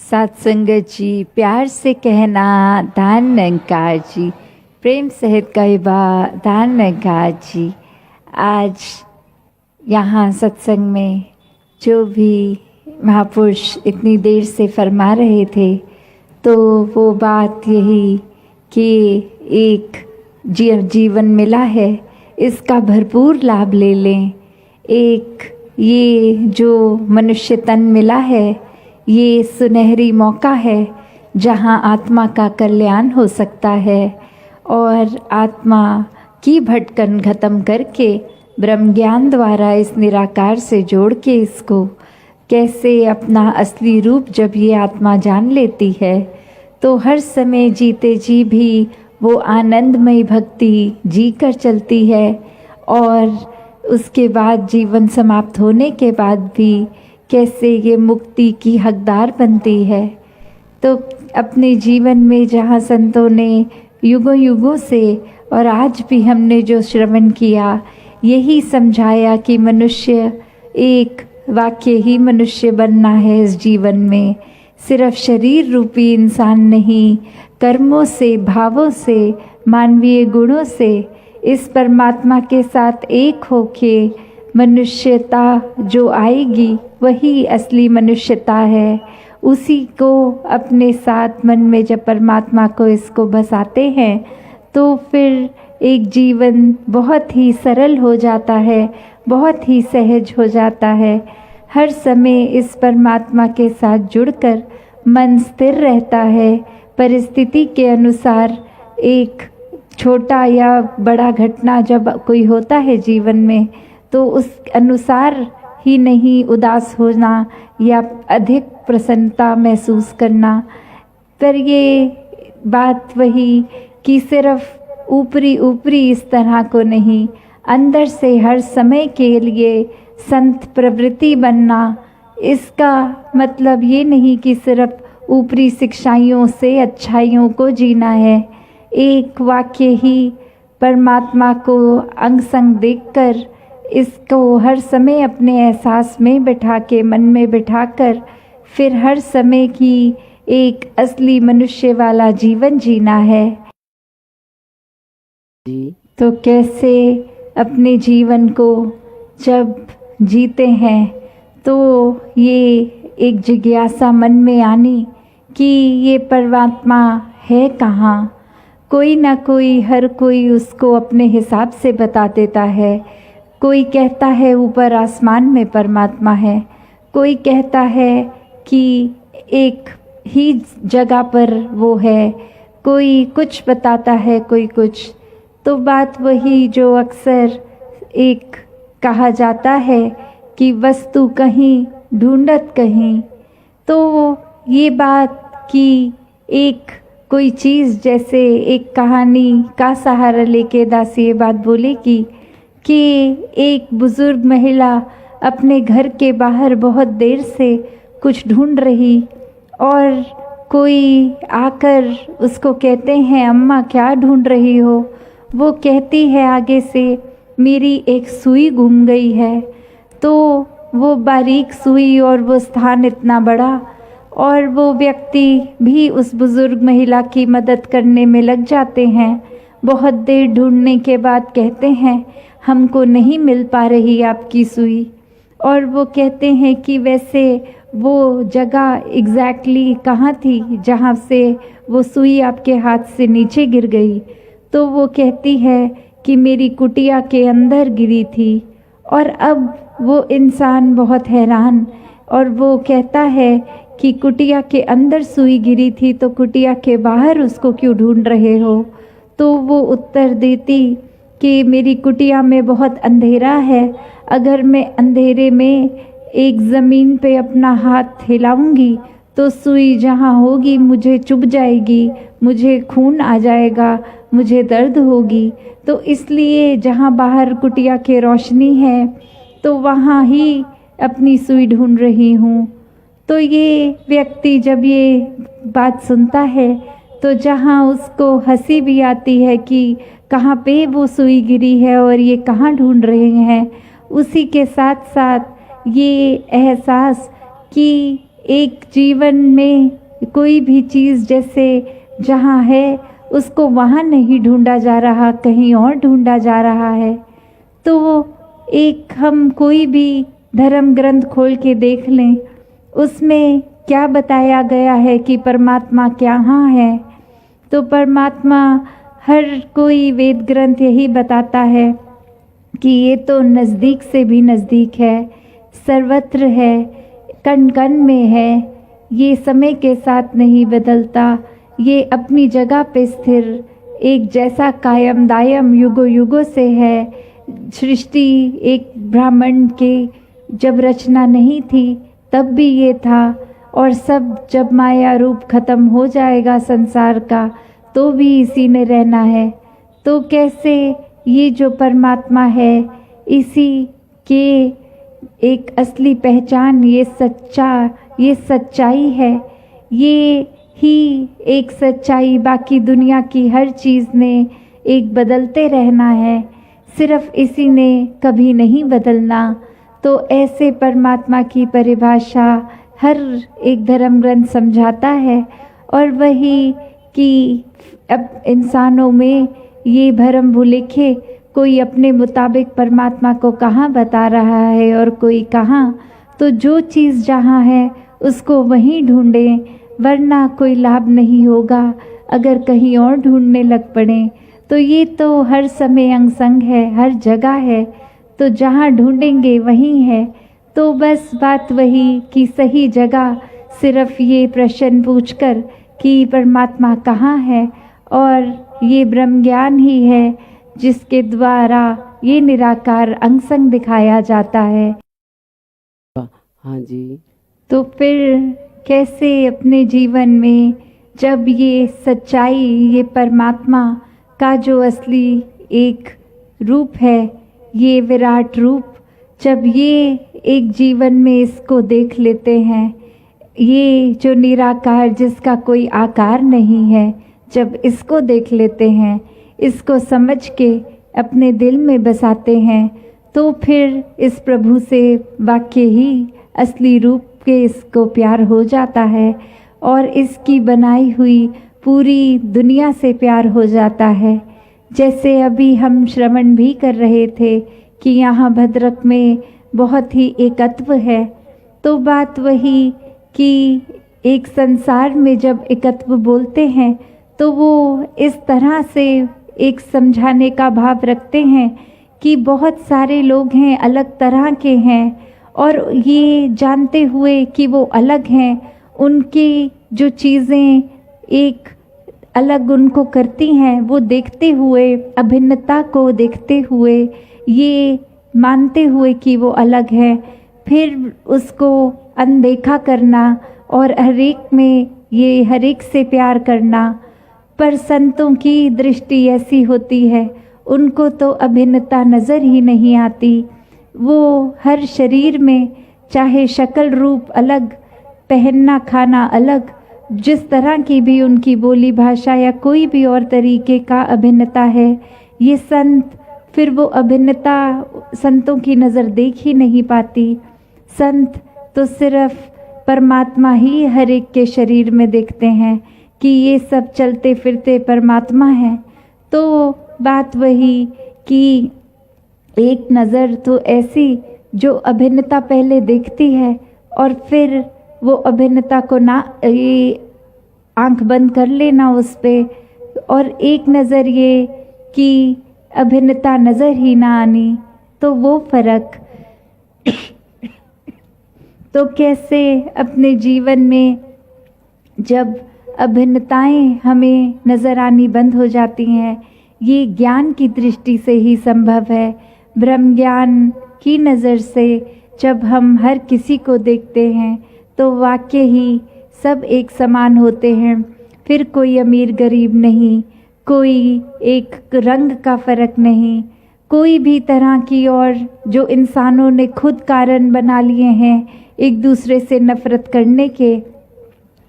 सत्संगत जी, प्यार से कहना दान निरंकार जी, प्रेम सहित कहबा दान निरंकार जी। आज यहाँ सत्संग में जो भी महापुरुष इतनी देर से फरमा रहे थे, तो वो बात यही कि एक जीवन मिला है, इसका भरपूर लाभ ले लें। एक ये जो मनुष्य तन मिला है, ये सुनहरी मौका है जहाँ आत्मा का कल्याण हो सकता है और आत्मा की भटकन खत्म करके ब्रह्म ज्ञान द्वारा इस निराकार से जोड़ के इसको कैसे अपना असली रूप जब ये आत्मा जान लेती है, तो हर समय जीते जी भी वो आनंदमयी भक्ति जी कर चलती है और उसके बाद जीवन समाप्त होने के बाद भी कैसे ये मुक्ति की हकदार बनती है। तो अपने जीवन में जहाँ संतों ने युगों युगों से और आज भी हमने जो श्रवण किया, यही समझाया कि मनुष्य एक वाक्य ही मनुष्य बनना है इस जीवन में। सिर्फ शरीर रूपी इंसान नहीं, कर्मों से, भावों से, मानवीय गुणों से इस परमात्मा के साथ एक होके मनुष्यता जो आएगी वही असली मनुष्यता है। उसी को अपने साथ मन में जब परमात्मा को इसको बसाते हैं, तो फिर एक जीवन बहुत ही सरल हो जाता है, बहुत ही सहज हो जाता है। हर समय इस परमात्मा के साथ जुड़कर मन स्थिर रहता है। परिस्थिति के अनुसार एक छोटा या बड़ा घटना जब कोई होता है जीवन में, तो उस अनुसार ही नहीं उदास होना या अधिक प्रसन्नता महसूस करना। पर ये बात वही कि सिर्फ ऊपरी ऊपरी इस तरह को नहीं, अंदर से हर समय के लिए संत प्रवृत्ति बनना। इसका मतलब ये नहीं कि सिर्फ ऊपरी शिक्षाइयों से अच्छाइयों को जीना है। एक वाक्य ही परमात्मा को अंग संग देखकर इसको हर समय अपने एहसास में बिठा के, मन में बिठाकर फिर हर समय की एक असली मनुष्य वाला जीवन जीना है। तो कैसे अपने जीवन को जब जीते हैं, तो ये एक जिज्ञासा मन में आनी कि ये परमात्मा है कहाँ। कोई ना कोई, हर कोई उसको अपने हिसाब से बता देता है। कोई कहता है ऊपर आसमान में परमात्मा है, कोई कहता है कि एक ही जगह पर वो है, कोई कुछ बताता है, कोई कुछ। तो बात वही जो अक्सर एक कहा जाता है कि वस्तु कहीं ढूंढत कहीं। तो ये बात कि एक कोई चीज़, जैसे एक कहानी का सहारा लेके दासी ये बात बोले कि एक बुज़ुर्ग महिला अपने घर के बाहर बहुत देर से कुछ ढूंढ रही और कोई आकर उसको कहते हैं, अम्मा क्या ढूंढ रही हो। वो कहती है आगे से, मेरी एक सुई गुम गई है। तो वो बारीक सुई और वो स्थान इतना बड़ा, और वो व्यक्ति भी उस बुज़ुर्ग महिला की मदद करने में लग जाते हैं। बहुत देर ढूंढने के बाद कहते हैं, हमको नहीं मिल पा रही आपकी सुई। और वो कहते हैं कि वैसे वो जगह एग्जैक्टली कहाँ थी जहाँ से वो सुई आपके हाथ से नीचे गिर गई। तो वो कहती है कि मेरी कुटिया के अंदर गिरी थी। और अब वो इंसान बहुत हैरान, और वो कहता है कि कुटिया के अंदर सुई गिरी थी तो कुटिया के बाहर उसको क्यों ढूंढ रहे हो। तो वो उत्तर देती कि मेरी कुटिया में बहुत अंधेरा है, अगर मैं अंधेरे में एक ज़मीन पे अपना हाथ हिलाऊंगी तो सुई जहाँ होगी मुझे चुभ जाएगी, मुझे खून आ जाएगा, मुझे दर्द होगी। तो इसलिए जहाँ बाहर कुटिया के रोशनी है तो वहाँ ही अपनी सुई ढूंढ रही हूँ। तो ये व्यक्ति जब ये बात सुनता है, तो जहाँ उसको हंसी भी आती है कि कहाँ पे वो सुई गिरी है और ये कहाँ ढूंढ रहे हैं, उसी के साथ साथ ये एहसास कि एक जीवन में कोई भी चीज़ जैसे जहाँ है उसको वहाँ नहीं ढूंढा जा रहा, कहीं और ढूंढा जा रहा है। तो एक हम कोई भी धर्म ग्रंथ खोल के देख लें, उसमें क्या बताया गया है कि परमात्मा कहाँ है, तो परमात्मा हर कोई वेद ग्रंथ यही बताता है कि ये तो नज़दीक से भी नज़दीक है, सर्वत्र है, कण कण में है, ये समय के साथ नहीं बदलता, ये अपनी जगह पे स्थिर एक जैसा कायम दायम युगों युगों से है। सृष्टि एक ब्रह्मांड के जब रचना नहीं थी तब भी ये था, और सब जब माया रूप खत्म हो जाएगा संसार का तो भी इसी ने रहना है। तो कैसे ये जो परमात्मा है इसी के एक असली पहचान, ये सच्चाई है, ये ही एक सच्चाई, बाकी दुनिया की हर चीज़ ने एक बदलते रहना है, सिर्फ इसी ने कभी नहीं बदलना। तो ऐसे परमात्मा की परिभाषा हर एक धर्म ग्रंथ समझाता है, और वही कि अब इंसानों में ये भरम भुलेखे कोई अपने मुताबिक परमात्मा को कहाँ बता रहा है और कोई कहाँ, तो जो चीज़ जहाँ है उसको वहीं ढूंढें, वरना कोई लाभ नहीं होगा अगर कहीं और ढूंढने लग पड़ें। तो ये तो हर समय अंग संग है, हर जगह है, तो जहाँ ढूंढेंगे वहीं है। तो बस बात वही कि सही जगह सिर्फ ये प्रश्न पूछकर कि परमात्मा कहाँ है, और ये ब्रह्म ज्ञान ही है जिसके द्वारा ये निराकार अंग संग दिखाया जाता है। हाँ जी। तो फिर कैसे अपने जीवन में जब ये सच्चाई, ये परमात्मा का जो असली एक रूप है, ये विराट रूप, जब ये एक जीवन में इसको देख लेते हैं, ये जो निराकार जिसका कोई आकार नहीं है, जब इसको देख लेते हैं, इसको समझ के अपने दिल में बसाते हैं, तो फिर इस प्रभु से वाक्य ही असली रूप के इसको प्यार हो जाता है, और इसकी बनाई हुई पूरी दुनिया से प्यार हो जाता है। जैसे अभी हम श्रवण भी कर रहे थे कि यहाँ भद्रक में बहुत ही एकत्व है, तो बात वही कि एक संसार में जब एकत्व बोलते हैं तो वो इस तरह से एक समझाने का भाव रखते हैं कि बहुत सारे लोग हैं, अलग तरह के हैं, और ये जानते हुए कि वो अलग हैं, उनकी जो चीज़ें एक अलग उनको करती हैं, वो देखते हुए, अभिन्नता को देखते हुए, ये मानते हुए कि वो अलग है, फिर उसको अनदेखा करना और हरेक में ये हरेक से प्यार करना। पर संतों की दृष्टि ऐसी होती है, उनको तो अभिन्नता नज़र ही नहीं आती। वो हर शरीर में चाहे शक्ल रूप अलग, पहनना खाना अलग, जिस तरह की भी उनकी बोली भाषा या कोई भी और तरीके का अभिन्नता है, ये संत फिर वो अभिन्नता संतों की नज़र देख ही नहीं पाती। संत तो सिर्फ परमात्मा ही हर एक के शरीर में देखते हैं कि ये सब चलते फिरते परमात्मा है। तो बात वही कि एक नज़र तो ऐसी जो अभिन्नता पहले देखती है, और फिर वो अभिन्नता को ना ये आंख बंद कर लेना उस पे, और एक नज़र ये कि अभिन्नता नज़र ही ना आनी, तो वो फर्क। तो कैसे अपने जीवन में जब अभिन्नताएं हमें नज़र आनी बंद हो जाती हैं, ये ज्ञान की दृष्टि से ही संभव है। ब्रह्म ज्ञान की नज़र से जब हम हर किसी को देखते हैं तो वाकई ही सब एक समान होते हैं। फिर कोई अमीर गरीब नहीं, कोई एक रंग का फ़र्क नहीं, कोई भी तरह की और जो इंसानों ने खुद कारण बना लिए हैं एक दूसरे से नफ़रत करने के,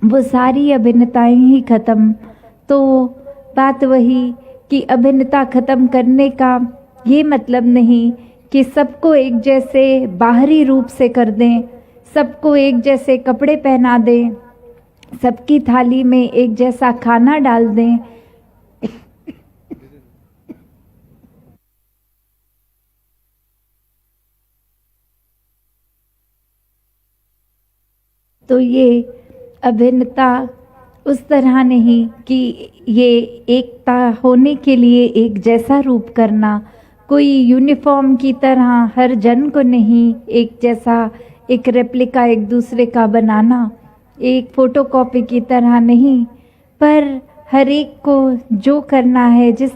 वो सारी अभिन्नताएं ही ख़त्म। तो बात वही कि अभिन्नता ख़त्म करने का ये मतलब नहीं कि सबको एक जैसे बाहरी रूप से कर दें, सबको एक जैसे कपड़े पहना दें, सबकी थाली में एक जैसा खाना डाल दें। तो ये अभिन्नता उस तरह नहीं कि ये एकता होने के लिए एक जैसा रूप करना, कोई यूनिफॉर्म की तरह हर जन को नहीं एक जैसा, एक रेप्लिका एक दूसरे का बनाना, एक फोटोकॉपी की तरह नहीं, पर हर एक को जो करना है, जिस